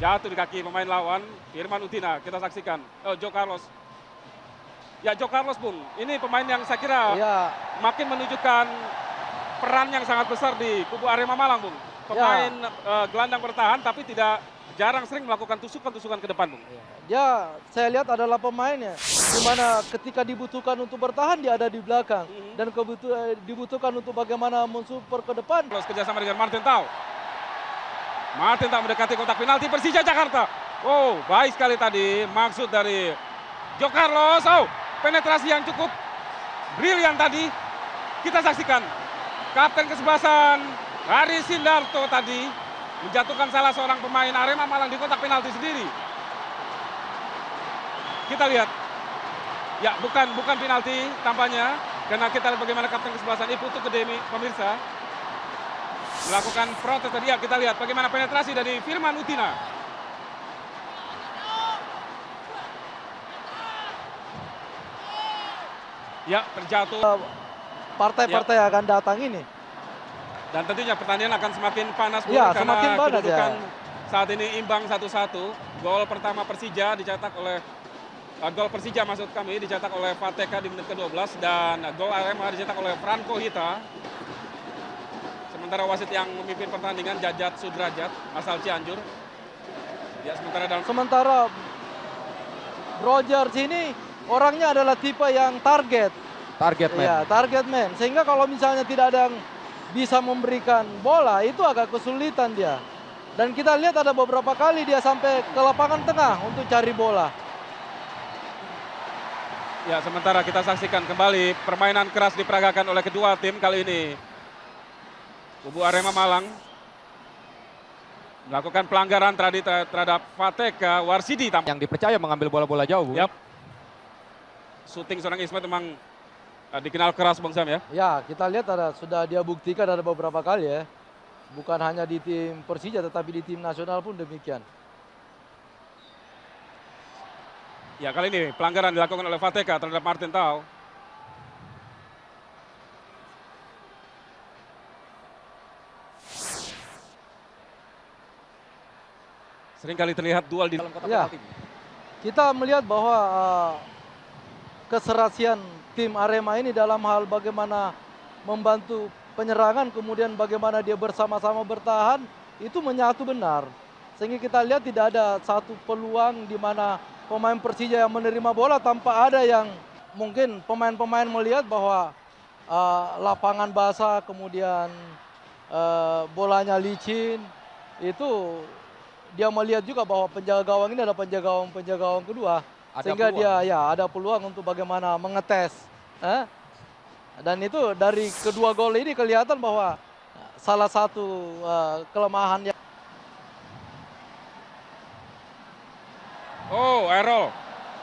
Jatuh di kaki pemain lawan, Firman Utina, kita saksikan. Oh, Joe Carlos. Ya, Joe Carlos, Bung. Ini pemain yang saya kira makin menunjukkan peran yang sangat besar di kubu Arema Malang, Bung. Pemain gelandang bertahan tapi tidak jarang sering melakukan tusukan-tusukan ke depan, Bung. Ya, saya lihat adalah pemainnya. Di mana ketika dibutuhkan untuk bertahan, dia ada di belakang. Dan dibutuhkan untuk bagaimana mensuper ke depan. Terus kerjasama dengan Martin Tau. Martin Tau mendekati kotak penalti Persija Jakarta. Oh, baik sekali tadi maksud dari Joe Carlos. Oh, penetrasi yang cukup brilian tadi. Kita saksikan. Kapten kesebelasan Haris Sindarto tadi menjatuhkan salah seorang pemain Arema Malang di kotak penalti sendiri. Kita lihat. Ya, bukan penalti tampaknya. Karena kita lihat bagaimana kapten kesebelasan Iputu Kedemi, pemirsa. Melakukan protes tadi. Ya, kita lihat bagaimana penetrasi dari Firman Utina. Ya, terjatuh. Partai-partai akan datang ini. Dan tentunya pertandingan akan semakin panas, Bung, Ya, karena semakin panas, kedudukan saat ini imbang 1-1. Gol pertama Persija dicetak oleh gol Persija maksud kami dicetak oleh Fateka di menit ke-12 dan gol Arema dicetak oleh Franco Hita. Sementara wasit yang memimpin pertandingan Jajat Sudrajat asal Cianjur. Ya, sementara Rogers ini orangnya adalah tipe yang target man. Ya, target man. Sehingga kalau misalnya tidak ada yang bisa memberikan bola, itu agak kesulitan dia. Dan kita lihat ada beberapa kali dia sampai ke lapangan tengah untuk cari bola. Ya, sementara kita saksikan kembali permainan keras diperagakan oleh kedua tim kali ini. Kubu Arema Malang melakukan pelanggaran terhadap Fateka Warsidi yang dipercaya mengambil bola-bola jauh. Yap. Shooting seorang Ismet memang dikenal keras, Bang Sam, ya. Ya, kita lihat sudah dia buktikan ada beberapa kali ya. Bukan hanya di tim Persija tetapi di tim nasional pun demikian. Ya, kali ini pelanggaran dilakukan oleh Fateka terhadap Martin Tau. Sering kali terlihat duel di dalam kotak penalti. Kita melihat bahwa keserasian tim Arema ini dalam hal bagaimana membantu penyerangan, kemudian bagaimana dia bersama-sama bertahan, itu menyatu benar. Sehingga kita lihat tidak ada satu peluang di mana pemain Persija yang menerima bola tanpa ada yang mungkin pemain-pemain melihat bahwa lapangan basah, kemudian bolanya licin, itu dia melihat juga bahwa penjaga gawang ini adalah penjaga gawang kedua. Sehingga dia ada peluang untuk bagaimana mengetes. Dan itu dari kedua gol ini kelihatan bahwa salah satu kelemahan yang... Oh, Errol.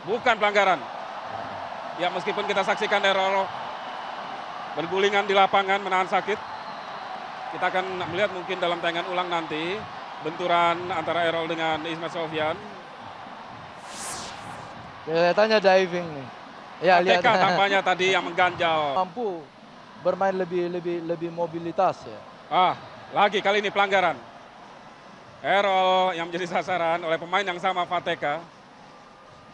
Bukan pelanggaran. Ya, meskipun kita saksikan Errol bergulingan di lapangan menahan sakit. Kita akan melihat mungkin dalam tayangan ulang nanti benturan antara Errol dengan Ismet Sofyan. Kelihatannya diving nih. Ya, lihat. Tampaknya tadi yang mengganjal. Mampu bermain lebih mobilitas ya. Lagi kali ini pelanggaran. Errol yang menjadi sasaran oleh pemain yang sama, Fateka.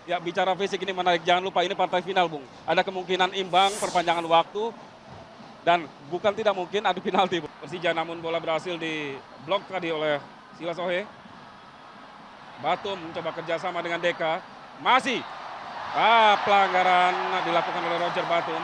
Ya, bicara fisik ini menarik. Jangan lupa ini partai final, Bung. Ada kemungkinan imbang, perpanjangan waktu. Dan bukan tidak mungkin adu penalti, Bung. Persija namun bola berhasil diblok tadi oleh Silas Ohe. Batum mencoba kerjasama dengan Deka. Masih. Pelanggaran dilakukan oleh Roger Batum.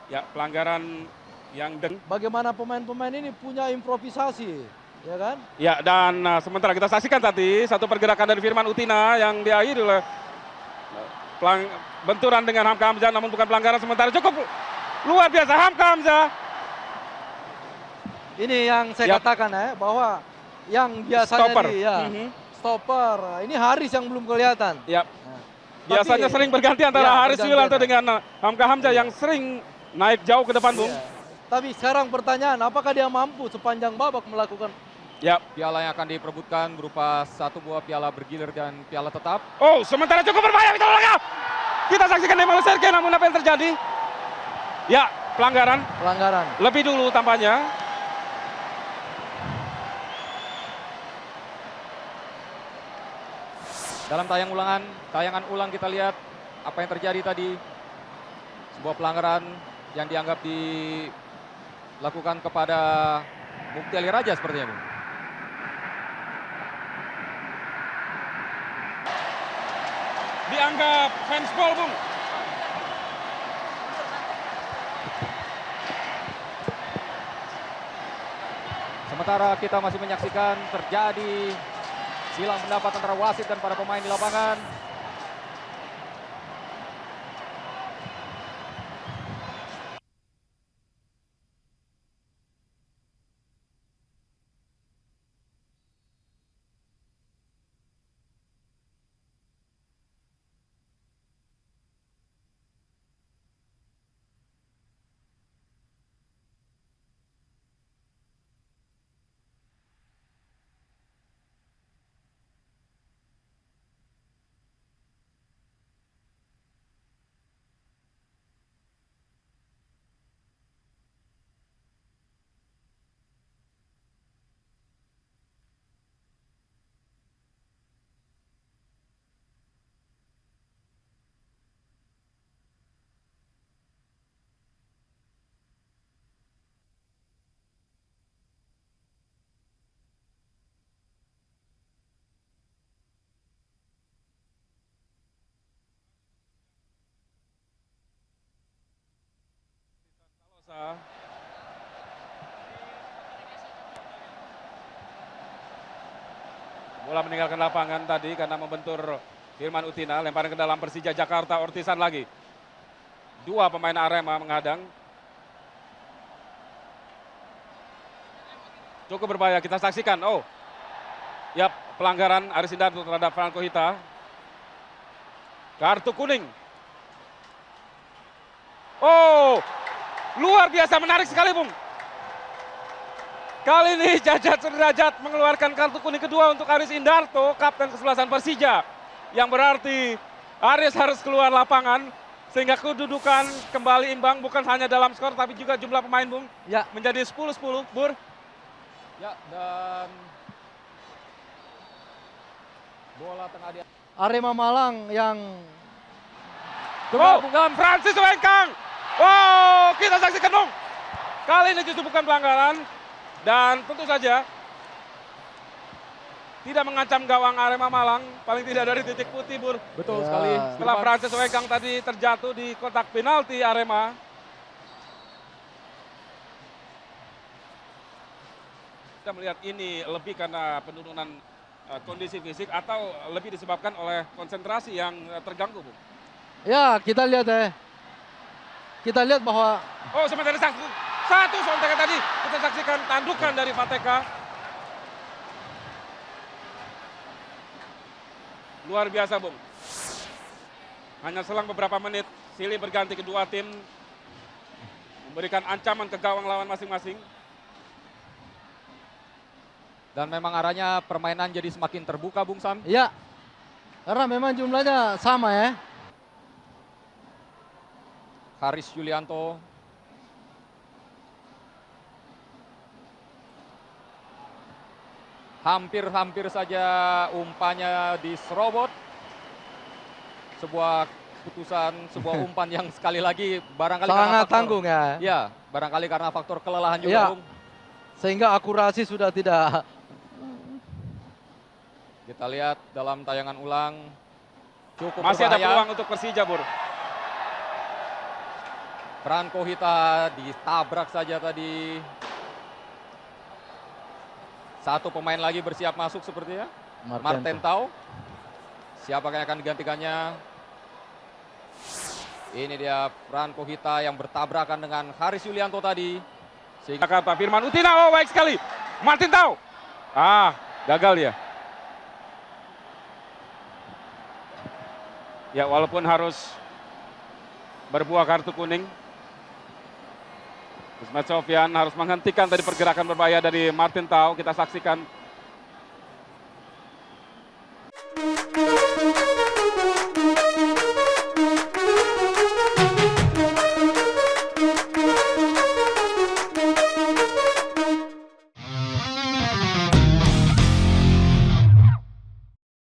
Ya, pelanggaran yang bagaimana pemain-pemain ini punya improvisasi, ya kan? Ya, dan sementara kita saksikan tadi satu pergerakan dari Firman Utina yang diakhiri oleh benturan dengan Hamka Hamzah, namun bukan pelanggaran. Sementara cukup luar biasa Hamka Hamzah. Ini yang saya katakan ya, bahwa yang biasanya stopper. Stopper. Ini Haris yang belum kelihatan. Ya. Biasanya sering berganti antara Haris Wilanto dengan Hamka Hamzah yang sering naik jauh ke depan, Bung. Tapi sekarang pertanyaan, apakah dia mampu sepanjang babak melakukan Ya. Piala yang akan diperebutkan berupa 1 buah piala bergilir dan piala tetap. Oh, sementara cukup berbahaya Vito Luenga. Kita saksikan Emmanuel Sergei, namun apa yang terjadi? Ya, pelanggaran. Pelanggaran. Lebih dulu tampaknya. Dalam tayangan ulang kita lihat apa yang terjadi tadi. Sebuah pelanggaran yang dianggap dilakukan kepada Mukti Ali Raja sepertinya, Bung. Dianggap handsball, Bung. Sementara kita masih menyaksikan terjadi silang pendapat antara wasit dan para pemain di lapangan. Bola meninggalkan lapangan tadi karena membentur Firman Utina. Lemparan ke dalam Persija Jakarta, Ortisan lagi. 2 pemain Arema menghadang. Cukup berbahaya, kita saksikan. Oh, ya, pelanggaran Aris Indarto terhadap Franco Hita. Kartu kuning. Oh, luar biasa, menarik sekali, Bung. Kali ini Jajat Sudrajat mengeluarkan kartu kuning kedua untuk Aris Indarto, kapten kesebelasan Persija. Yang berarti Aris harus keluar lapangan sehingga kedudukan kembali imbang, bukan hanya dalam skor tapi juga jumlah pemain, Bung. Ya. Menjadi 10-10, Bur. Ya, dan bola tengah di Arema Malang yang Oh, Francis Wengkang. Wow, kita saksikan, Bung. Kali ini justru bukan pelanggaran. Dan tentu saja tidak mengancam gawang Arema Malang, paling tidak dari titik putih, Bur. betul Ya. sekali. Setelah Francis Wengkang tadi terjatuh di kotak penalti Arema. Kita melihat ini lebih karena penurunan kondisi fisik atau lebih disebabkan oleh konsentrasi yang terganggu, Bu. ya kita lihat kita lihat bahwa Oh, sementara satu sontek tadi kita saksikan tandukan dari Fateka. Luar biasa, Bung. Hanya selang beberapa menit, silih berganti kedua tim memberikan ancaman ke gawang lawan masing-masing. Dan memang arahnya permainan jadi semakin terbuka, Bung Sam. ya karena memang jumlahnya sama ya. Haris Yulianto. Hampir-hampir saja umpannya diserobot. Sebuah keputusan, sebuah umpan yang sekali lagi barangkali Sangat faktor, tanggung ya. Ya, barangkali karena faktor kelelahan juga, Ya. Bung. Sehingga akurasi sudah tidak. Kita lihat dalam tayangan ulang. Cukup Masih ada berbahaya. peluang untuk Persija, Bur. Franco Hita ditabrak saja tadi. Satu pemain lagi bersiap masuk sepertinya. Martin Tau. Siapa yang akan digantikannya? Ini dia Franco Hita yang bertabrakan dengan Haris Yulianto tadi. Sehingga Jakarta, Firman Utina, oh baik sekali. Martin Tau. Gagal ya. Ya, walaupun harus berbuah kartu kuning. Ismet Sofyan harus menghentikan tadi pergerakan berbahaya dari Martin Tau. Kita saksikan